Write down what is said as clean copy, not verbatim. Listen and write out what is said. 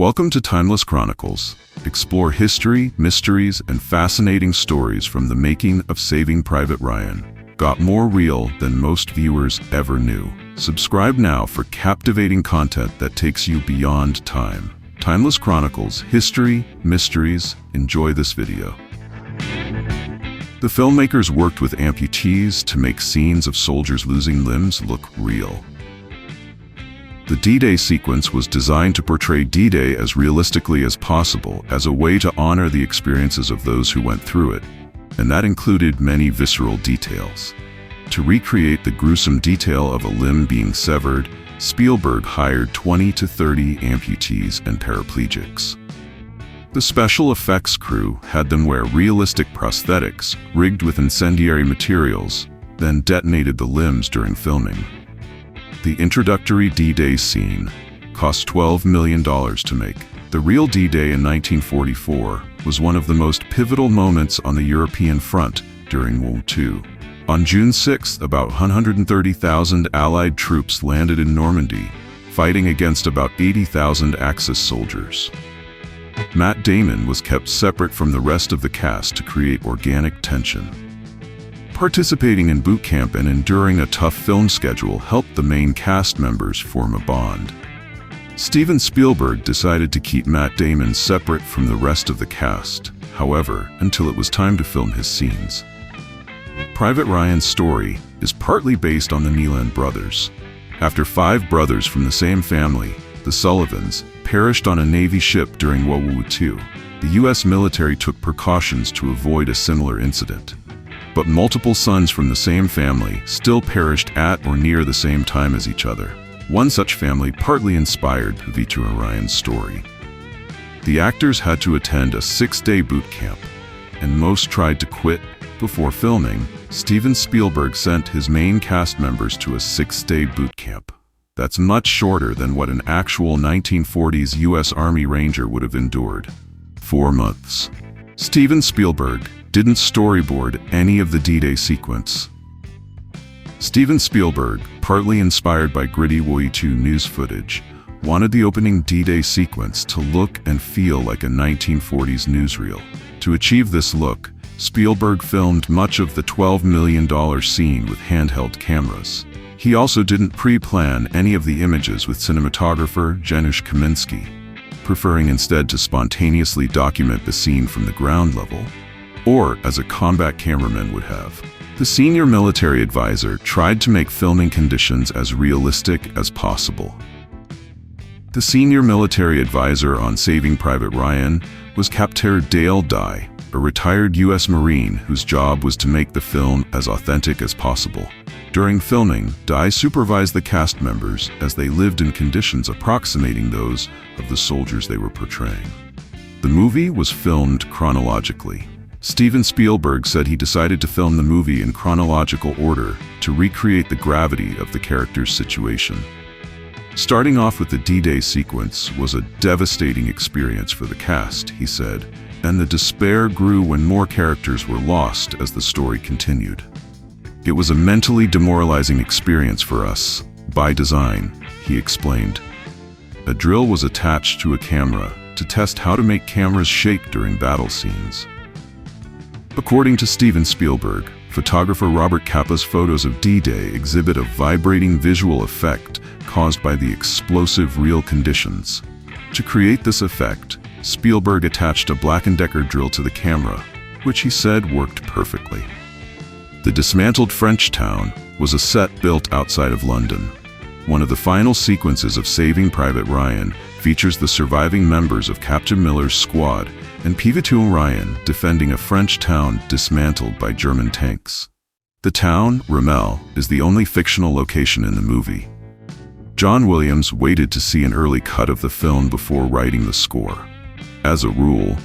Welcome to Timeless Chronicles. Explore history, mysteries, and fascinating stories from the making of Saving Private Ryan. Got more real than most viewers ever knew. Subscribe now for captivating content that takes you beyond time. Timeless Chronicles, history, mysteries. Enjoy this video. The filmmakers worked with amputees to make scenes of soldiers losing limbs look real. The D-Day sequence was designed to portray D-Day as realistically as possible as a way to honor the experiences of those who went through it, and that included many visceral details. To recreate the gruesome detail of a limb being severed, Spielberg hired 20 to 30 amputees and paraplegics. The special effects crew had them wear realistic prosthetics rigged with incendiary materials, then detonated the limbs during filming. The introductory D-Day scene cost $12 million to make. The real D-Day in 1944 was one of the most pivotal moments on the European front during World War II. On June 6, about 130,000 Allied troops landed in Normandy, fighting against about 80,000 Axis soldiers. Matt Damon was kept separate from the rest of the cast to create organic tension. Participating in boot camp and enduring a tough film schedule helped the main cast members form a bond. Steven Spielberg decided to keep Matt Damon separate from the rest of the cast, however, until it was time to film his scenes. Private Ryan's story is partly based on the Nealon brothers. After 5 brothers from the same family, the Sullivans, perished on a Navy ship during World War II, the U.S. military took precautions to avoid a similar incident. But multiple sons from the same family still perished at or near the same time as each other. One such family partly inspired Private Ryan's story. The actors had to attend a 6-day boot camp, and most tried to quit. Before filming, Steven Spielberg sent his main cast members to a 6-day boot camp. That's much shorter than what an actual 1940s U.S. Army Ranger would have endured. 4 months. Steven Spielberg didn't storyboard any of the D-Day sequence. Steven Spielberg, partly inspired by gritty World War II news footage, wanted the opening D-Day sequence to look and feel like a 1940s newsreel. To achieve this look, Spielberg filmed much of the $12 million scene with handheld cameras. He also didn't pre-plan any of the images with cinematographer Janusz Kaminski, preferring instead to spontaneously document the scene from the ground level, or as a combat cameraman would have. The senior military advisor tried to make filming conditions as realistic as possible. The senior military advisor on Saving Private Ryan was Captain Dale Dye, a retired U.S. Marine whose job was to make the film as authentic as possible. During filming, Dye supervised the cast members as they lived in conditions approximating those of the soldiers they were portraying. The movie was filmed chronologically. Steven Spielberg said he decided to film the movie in chronological order to recreate the gravity of the character's situation. Starting off with the D-Day sequence was a devastating experience for the cast, he said, and the despair grew when more characters were lost as the story continued. It was a mentally demoralizing experience for us, by design, he explained. A drill was attached to a camera to test how to make cameras shake during battle scenes. According to Steven Spielberg, photographer Robert Capa's photos of D-Day exhibit a vibrating visual effect caused by the explosive real conditions. To create this effect, Spielberg attached a Black & Decker drill to the camera, which he said worked perfectly. The dismantled French town was a set built outside of London. One of the final sequences of Saving Private Ryan features the surviving members of Captain Miller's squad and Private Ryan defending a French town dismantled by German tanks. The town, Ramel, is the only fictional location in the movie. John Williams waited to see an early cut of the film before writing the score. As a rule,